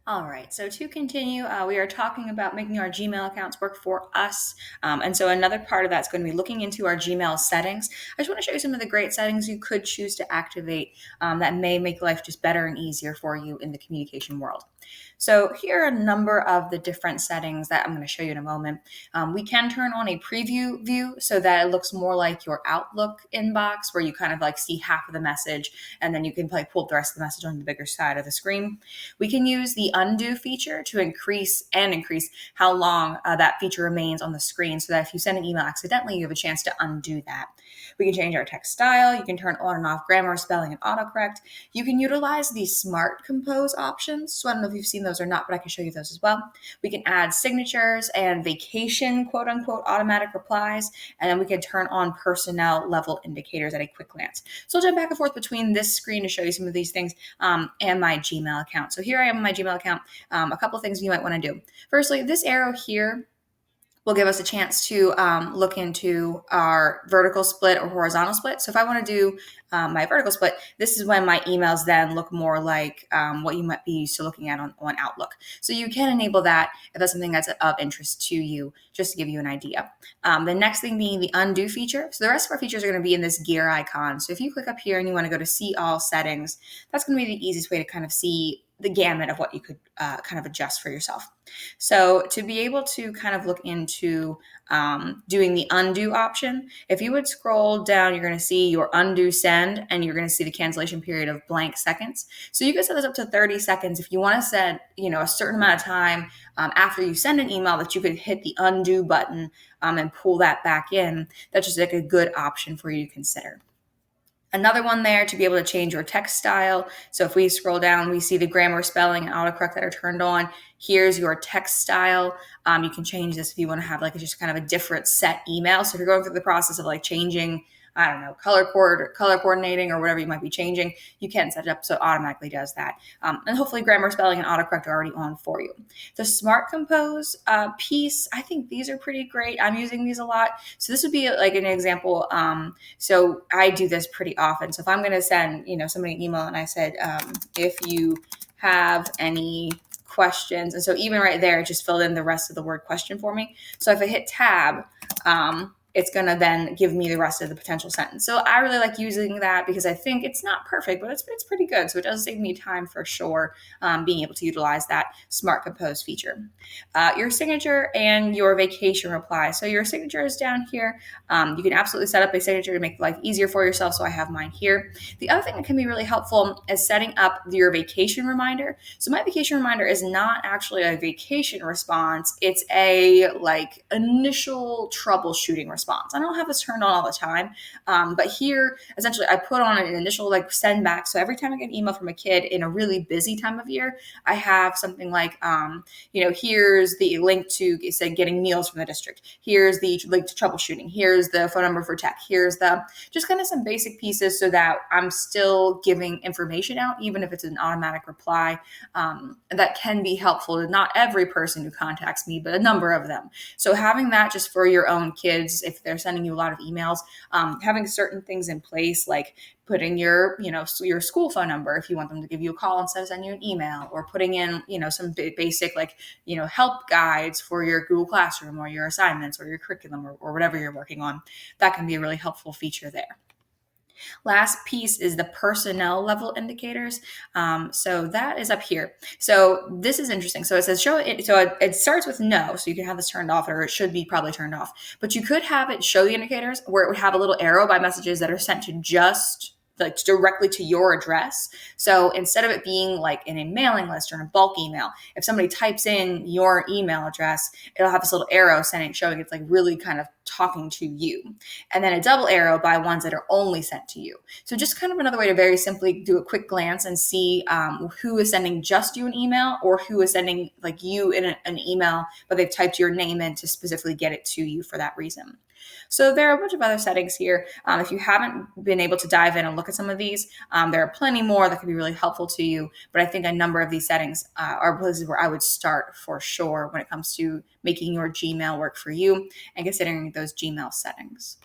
All right, so to continue, we are talking about making our Gmail accounts work for us. And so another part of that's going to be looking into our Gmail settings. I just want to show you some of the great settings you could choose to activate that may make life just better and easier for you in the communication world. So here are a number of the different settings that I'm going to show you in a moment. We can turn on a preview view so that it looks more like your Outlook inbox, where you kind of like see half of the message, and then you can like pull the rest of the message on the bigger side of the screen. We can use the undo feature to increase how long that feature remains on the screen, so that if you send an email accidentally, you have a chance to undo that. We can change our text style. You can turn on and off grammar, spelling, and autocorrect. You can utilize the Smart Compose options. So I don't know if you've seen those or not, but I can show you those as well. We can add signatures and vacation, quote unquote, automatic replies. And then we can turn on personnel level indicators at a quick glance. So I'll jump back and forth between this screen to show you some of these things and my Gmail account. So here I am on my Gmail account. A couple of things you might want to do. Firstly, this arrow here will give us a chance to look into our vertical split or horizontal split. So if I want to do my vertical split, this is when my emails then look more like what you might be used to looking at on Outlook. So you can enable that if that's something that's of interest to you, just to give you an idea. The next thing being the undo feature. So the rest of our features are going to be in this gear icon. So if you click up here and you want to go to see all settings, that's going to be the easiest way to kind of see the gamut of what you could kind of adjust for yourself. So to be able to kind of look into doing the undo option, if you would scroll down, you're going to see your undo send, and you're going to see the cancellation period of blank seconds. So you can set this up to 30 seconds if you want to set, a certain amount of time after you send an email that you could hit the undo button and pull that back in. That's just like a good option for you to consider. Another one there to be able to change your text style. So if we scroll down, we see the grammar, spelling, and autocorrect that are turned on. Here's your text style. You can change this if you want to have like just kind of a different set email. So if you're going through the process of like changing, I don't know, color coordinating or whatever you might be changing, you can set it up so it automatically does that. And hopefully grammar, spelling, and autocorrect are already on for you. The Smart Compose piece, I think these are pretty great. I'm using these a lot. So this would be like an example. So I do this pretty often. So if I'm going to send, somebody an email and I said, if you have any questions, and so even right there, it just filled in the rest of the word question for me. So if I hit tab, it's going to then give me the rest of the potential sentence. So I really like using that because I think it's not perfect, but it's pretty good. So it does save me time for sure, being able to utilize that Smart Compose feature. Your signature and your vacation reply. So your signature is down here. You can absolutely set up a signature to make life easier for yourself. So I have mine here. The other thing that can be really helpful is setting up your vacation reminder. So my vacation reminder is not actually a vacation response. It's a like initial troubleshooting response. I don't have this turned on all the time, but here essentially I put on an initial like send back. So every time I get an email from a kid in a really busy time of year, I have something like, here's the link to say getting meals from the district. Here's the link to troubleshooting. Here's the phone number for tech. Here's the just kind of some basic pieces so that I'm still giving information out, even if it's an automatic reply. That can be helpful to not every person who contacts me, but a number of them. So having that just for your own kids, if they're sending you a lot of emails, having certain things in place like putting your school phone number if you want them to give you a call instead of sending you an email, or putting in some basic like help guides for your Google Classroom or your assignments or your curriculum or whatever you're working on. That can be a really helpful feature there. Last piece is the personnel level indicators. So that is up here. So this is interesting. So it says show it. So it starts with no. So you can have this turned off, or it should be probably turned off. But you could have it show the indicators where it would have a little arrow by messages that are sent to just like directly to your address. So instead of it being like in a mailing list or in a bulk email, if somebody types in your email address, it'll have this little arrow showing it's like really kind of talking to you. And then a double arrow by ones that are only sent to you. So just kind of another way to very simply do a quick glance and see who is sending just you an email, or who is sending like you in an email, but they've typed your name in to specifically get it to you for that reason. So there are a bunch of other settings here. If you haven't been able to dive in and look at some of these, there are plenty more that could be really helpful to you. But I think a number of these settings are places where I would start for sure when it comes to making your Gmail work for you and considering those Gmail settings.